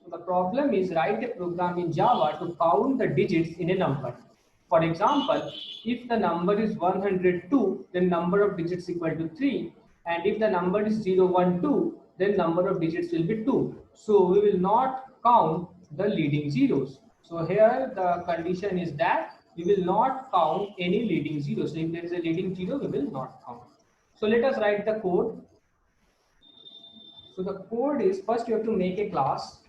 So the problem is write a program in Java to count the digits in a number. For example, if the number is 102, then number of digits equal to 3. And if the number is 012, then number of digits will be 2. So we will not count the leading zeros. So here the condition is that we will not count any leading zero. So if there is a leading zero, we will not count. So let us write the code. So the code is, first you have to make a class.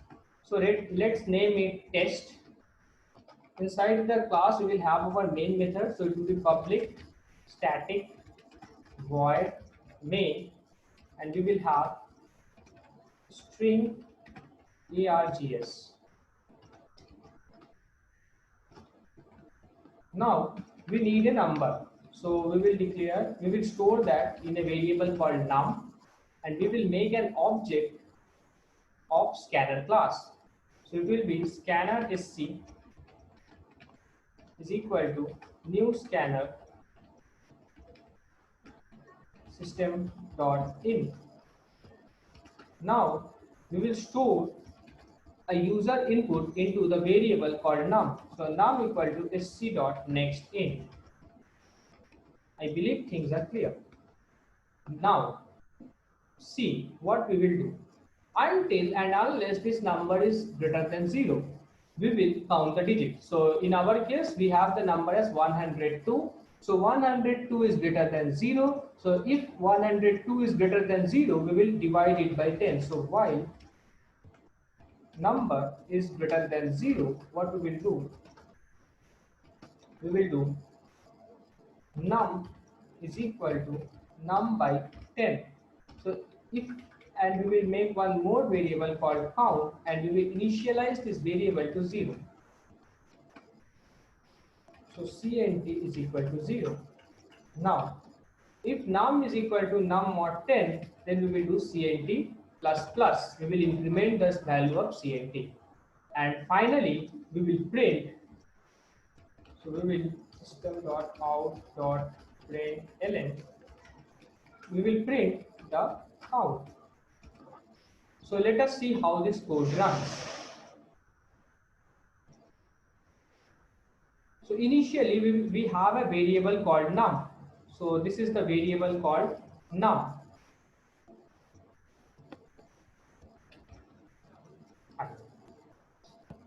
So let's name it test. Inside the class we will have our main method. So it will be public static void main, and we will have string args. Now we need a number. So we will store that in a variable called num, and we will make an object of scanner class. So it will be scanner sc is equal to new scanner system.in. Now we will store a user input into the variable called num. So num equal to sc.nextInt. I believe things are clear. Now see what we will do. Until and unless this number is greater than 0, we will count the digits. So in our case, we have the number as 102. So 102 is greater than 0. So if 102 is greater than 0, we will divide it by 10. So while number is greater than 0, what we will do? We will do num is equal to num by 10. So if, and we will make one more variable called count, and we will initialize this variable to 0. So cnt is equal to 0. Now if num is equal to num mod 10, then we will do cnt plus plus. We will increment this value of cnt, and finally we will print. So we will system.out.println. We will print the count. So let us see how this code runs. So initially we have a variable called num. So this is the variable called num.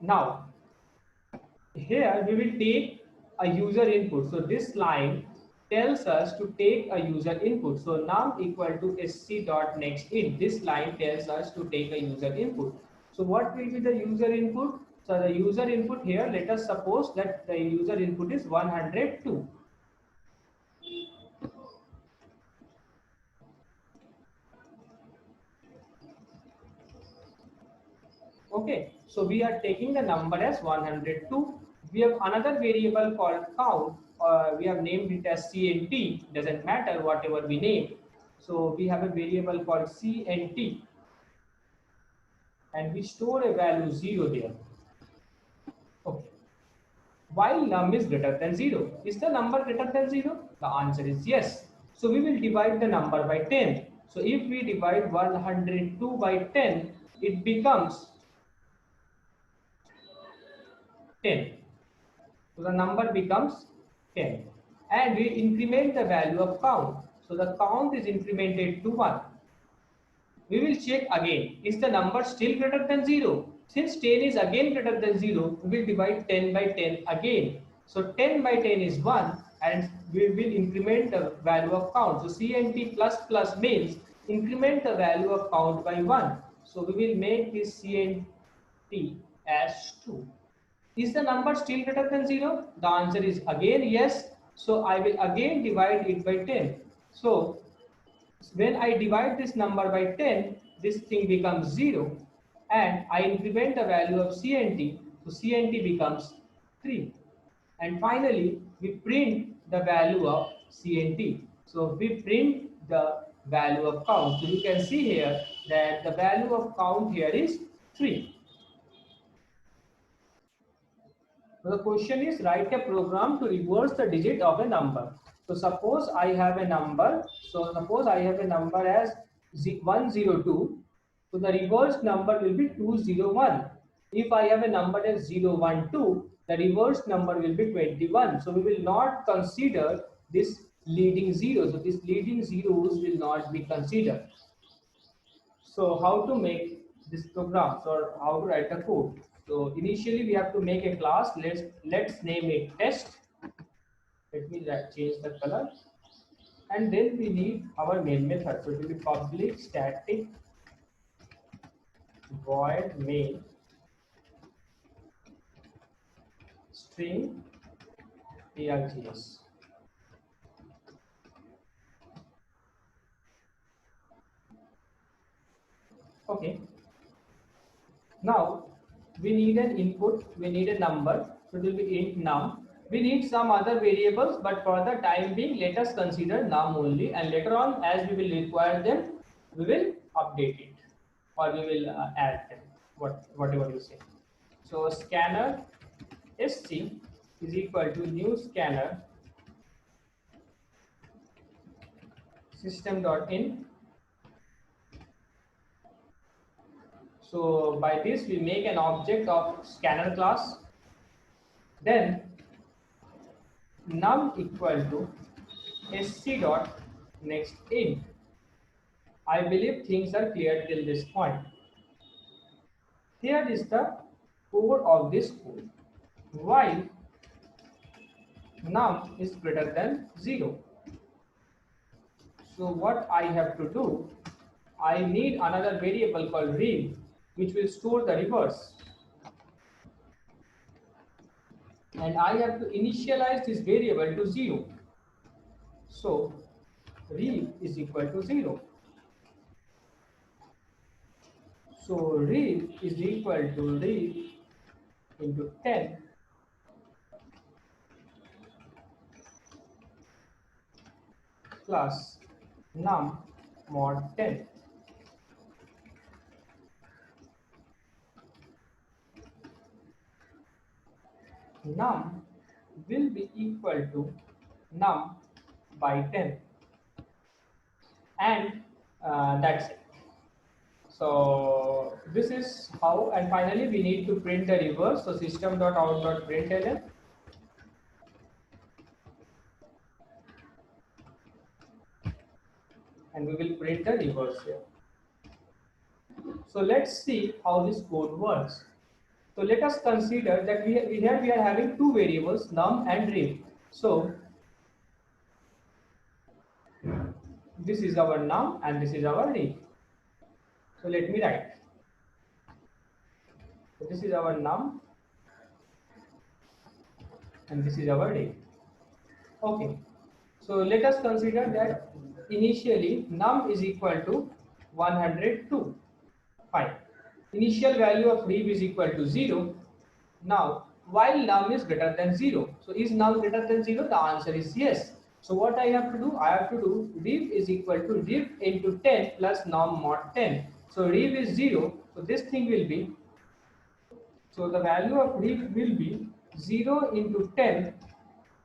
Now here we will take a user input. So this line tells us to take a user input. So num equal to sc.nextInt. This line tells us to take a user input. So what will be the user input? So the user input here, let us suppose that the user input is 102. Okay, so we are taking the number as 102. We have another variable called count. We have named it as cnt. Doesn't matter whatever we name. So we have a variable called cnt, and we store a value 0 there. Okay. While num is greater than 0, is the number greater than 0? The answer is yes. So we will divide the number by 10. So if we divide 102 by 10, it becomes 10. So the number becomes 10. And we increment the value of count. So the count is incremented to 1. We will check again. Is the number still greater than 0? Since 10 is again greater than 0, we will divide 10 by 10 again. So 10 by 10 is 1, and we will increment the value of count. So cnt plus plus means increment the value of count by 1. So we will make this cnt as 2. Is the number still greater than 0? The answer is again yes. So I will again divide it by 10. So when I divide this number by 10, this thing becomes 0, and I increment the value of cnt. So cnt becomes 3. And finally, we print the value of cnt. So we print the value of count. So you can see here that the value of count here is 3. So the question is, write a program to reverse the digit of a number. So suppose I have a number. So suppose I have a number as 102. So the reversed number will be 201. If I have a number as 0, 1, 2, the reverse number will be 21. So we will not consider this leading zero. So these leading zeros will not be considered. So how to make this programs or how to write the code? So initially we have to make a class. Let's name it test. Let me change the color. And then we need our main method. So it will be public static void main string args. Okay. Now we need an input. We need a number. So it will be int num. We need some other variables, but for the time being, let us consider num only. And later on, as we will require them, we will update it or we will add them. Whatever you say. So scanner sc is equal to new scanner system.in. So by this we make an object of scanner class. Then num equal to sc dot next int. I believe things are clear till this point. Here is the code of this code. While num is greater than 0. So what I have to do, I need another variable called rev, which will store the reverse. And I have to initialize this variable to 0. So rev is equal to 0. So rev is equal to rev into 10 plus num mod 10. Num will be equal to num by 10, and that's it. So this is how, and finally we need to print the reverse. So system.out.println, and we will print the reverse here. So let's see how this code works. So let us consider that we are having two variables, num and rev. So this is our num and this is our rev. So let me write. So this is our num and this is our rev. Okay. So let us consider that initially num is equal to 102. Fine. Initial value of rev is equal to 0. Now, while num is greater than 0. So is num greater than 0? The answer is yes. So what I have to do? I have to do rev is equal to rev into 10 plus num mod 10. So rev is 0. So this thing will be, so the value of rev will be 0 into 10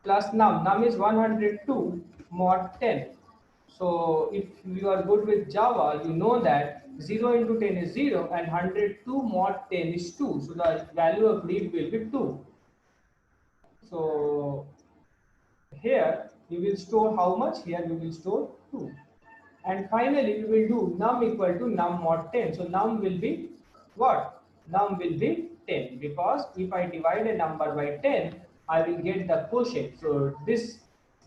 plus num is 102 mod 10. So if you are good with Java, you know that 0 into 10 is 0 and 102 mod 10 is 2. So the value of rev will be 2. So here we will store how much? Here we will store 2. And finally we will do num equal to num mod 10. So num will be what? Num will be 10, because if I divide a number by 10, I will get the quotient. So this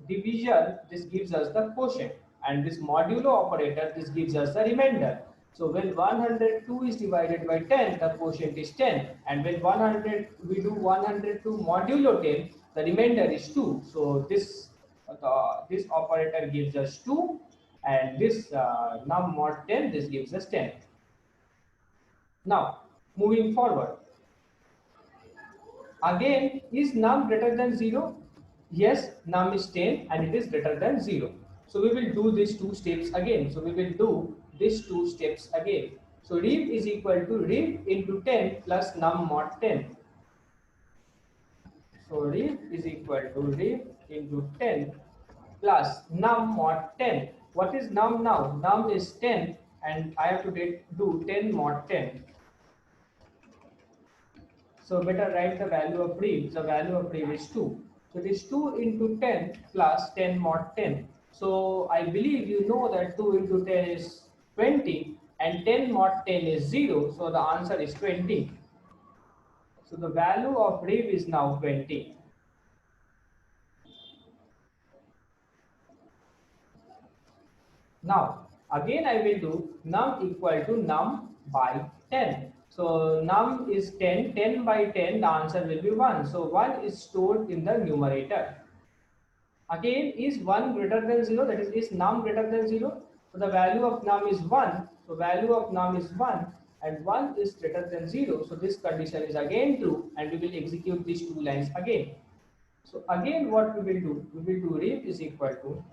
division, this gives us the quotient, and this modulo operator, this gives us the remainder. So when 102 is divided by 10, the quotient is 10, and when 100 we do 102 modulo 10, the remainder is 2. So this operator gives us 2, and this num mod 10, this gives us 10. Now moving forward, again, is num greater than 0? Yes, num is 10 and it is greater than 0. So we will do these two steps again. So we will do these two steps again. So rev is equal to rev into 10 plus num mod 10. So rev is equal to rev into 10 plus num mod 10. What is num now? Num is 10 and I have to do 10 mod 10. So better write the value of rev. The value of rev is 2. So it is 2 into 10 plus 10 mod 10. So I believe you know that 2 into 10 is 20 and 10 mod 10 is 0. So the answer is 20. So the value of rev is now 20. Now, again I will do num equal to num by 10. So num is 10, 10 by 10, the answer will be 1. So 1 is stored in the numerator. Again, is 1 greater than 0? That is num greater than 0? So the value of num is 1. So value of num is 1 and 1 is greater than 0. So this condition is again true and we will execute these two lines again. So again what we will do? We will do rev is equal to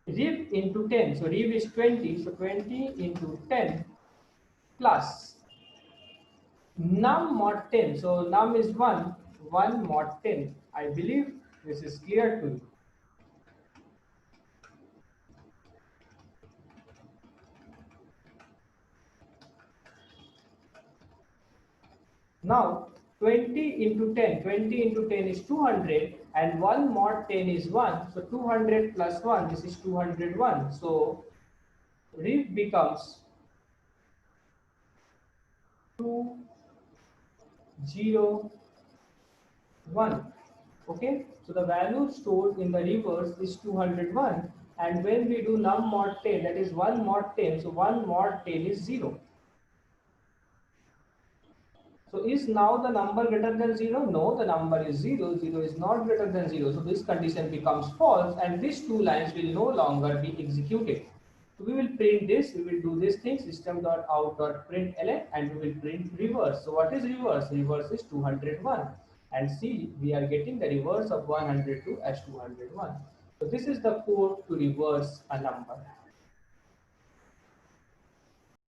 rev into 10. So rev is 20. So 20 into 10 plus num mod 10. So num is 1. 1 mod 10. I believe this is clear to you. Now 20 into 10. 20 into 10 is 200 and 1 mod 10 is 1. So 200 plus 1. This is 201. So rev becomes 201. Okay, so the value stored in the reverse is 201 and when we do num mod 10, that is 1 mod 10, so 1 mod 10 is 0. So is now the number greater than 0? No, the number is 0. 0 is not greater than 0. So this condition becomes false and these two lines will no longer be executed. So we will print this, we will do this thing system.out.println and we will print reverse. So what is reverse? Reverse is 201 and see we are getting the reverse of 102 as 201. So this is the code to reverse a number.